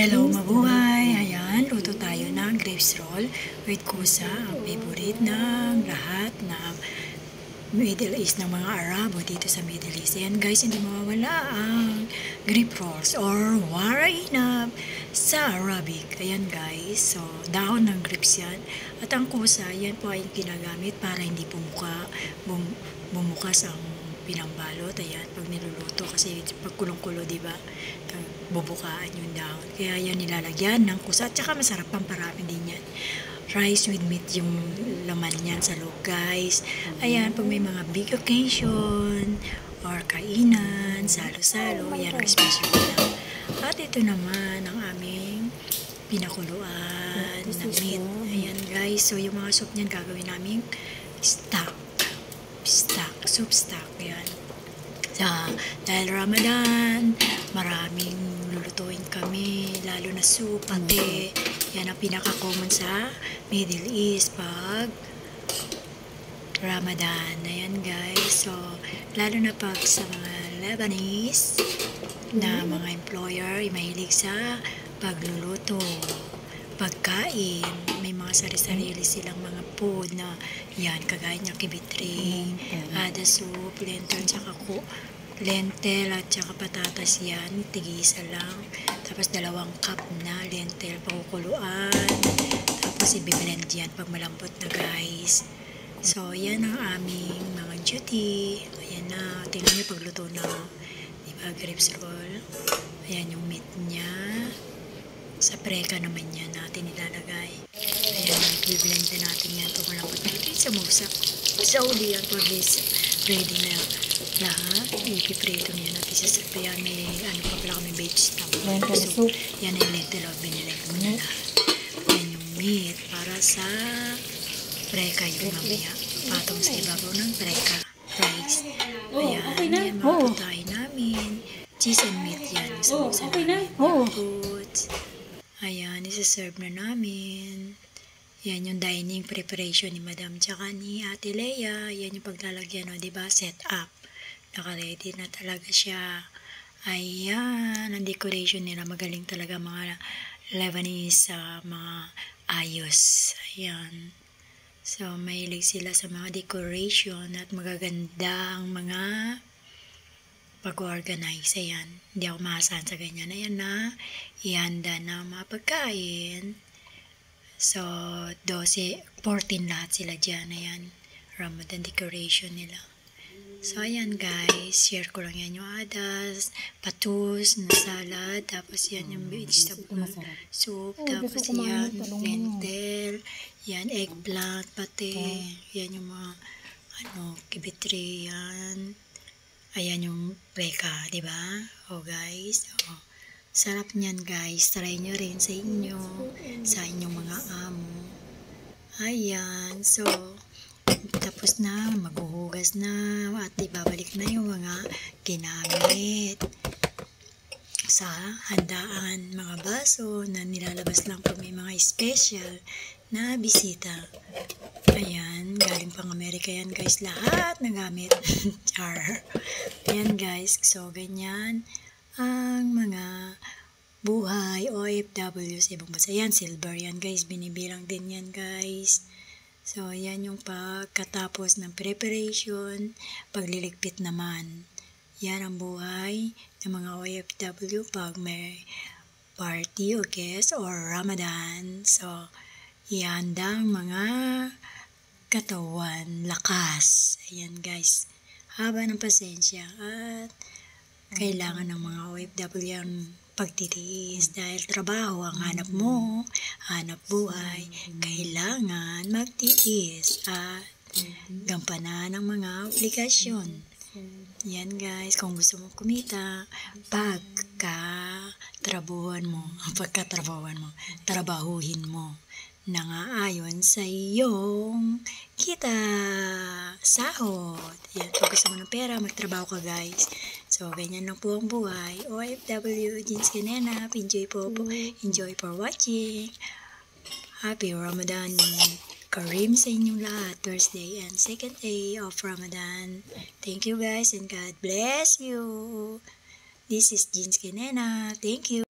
Hello mabuhay! Ayan, luto tayo ng grapes roll with kusa, ang favorite ng lahat ng Middle East, ng mga Arabo dito sa Middle East. Ayan guys, hindi mawawala ang grape rolls or warainab sa Arabic. Ayan guys, so dahon ng grapes yan. At ang kusa, yan po ay ginagamit para hindi bumukas ang pinambalot. Ayan, pag niluluto kasi pag kulong-kulo, diba? Bubukaan yung dahon. Kaya yan nilalagyan ng kusa. At saka masarap pang parami din yan. Rice with meat yung laman niyan sa loob guys. Ayan, pag may mga big occasion or kainan, salo-salo, yan ang special na. At ito naman ang aming pinakuluan na meat. Ayan guys, so yung mga soup niyan gagawin namin soup stock. Ayan. Dahil Ramadan, maraming lulutuin kami, lalo na soup, pate. Yan ang pinaka-common sa Middle East pag Ramadan. Ayan guys. So, lalo na pag sa mga Lebanese na mga employer, mahilig sa pagluluto, pagkain. May mga sarili-sarili silang mga food na yan, kagaya niya kibitring, ada soup, lentil at saka patatas yan, tig-isa lang. Tapos 2 cup na lentil, pakukuluan. Tapos i-blend yan pag malambot na guys. So, yan ang aming mga duty. Ayan na, tingnan niyo pagluto na. Diba, grapes roll. Ayan yung meat niya. Sa preka naman yan natin ilalagay. Ayan, i-blend na natin yan pag malambot na. Sa musak. Sa uli yan pag ready na lahat. Ipiprito niya natin sa soup. Yan, may ano pa pala kami vegetable. So, yan ay lentil o binilay ko na lahat. Yan yung meat para sa preka yung mamaya. Patong sa ibabaw ng preka. Rice. Ayan, yan mga putahe namin. Cheese and meat yan. Sa namin. Foods. Ayan, isa-serve na namin. Yan yung dining preparation ni Madam tsaka ni Ate Leia. Yan yung paglalagyan, no, diba? Set up. Naka-ready na talaga siya. Ayan, ang decoration nila. Magaling talaga mga Lebanese, mga ayos. Ayan. So, mahilig sila sa mga decoration at magaganda ang mga pag-organize. Ayan. Hindi ako maasahan sa ganyan. Ayan na. Ihanda na mga pagkain. So, 14 lahat sila dyan. Ayan. Ramadan decoration nila. So, ayan guys. Share ko lang yan yung adas, patus, na salad. Tapos yan yung vegetable soup. Tapos yan, lentil. Yan, eggplant, pati. Yan yung mga, kibitri. Yan. Ayan yung preka, di ba? Oh guys, sarap niyan guys. Try nyo rin sa inyo, sa inyong mga amo. Ayan, so tapos na, maghuhugas na at ibabalik na yung mga ginamit sa handaan, mga baso na nilalabas lang pag may mga special na bisita. Ayan, galing pang Amerika yan guys, lahat ng gamit. Char. Ayan guys, so ganyan ang mga buhay OFW sa ibang bansa. Yan, silver yan guys, binibilang din yan guys. So, yan yung pagkatapos ng preparation, pagliligpit naman. Yan ang buhay ng mga OFW pag may party o guest or Ramadan. So, ihanda ang mga katawan, lakas. Ayan guys, haba ng pasensya at kailangan ng mga OFW ang pagtitiis dahil trabaho ang hanap mo, hanap buhay, kailangan magtiis at gampanan ng mga obligasyon. Yan guys, kung gusto mong kumita, trabahuhin mo nangaayon sa iyong kita, sahod. Yan, pag gusto mo ng pera, magtrabaho ka guys. So, ganyan lang po ang buhay. OFW, Jeans Kinenap, enjoy for watching. Happy Ramadan Kareem sa inyong lahat. Thursday and second day of Ramadan. Thank you guys and God bless you. This is Jeans Kinenap. Thank you.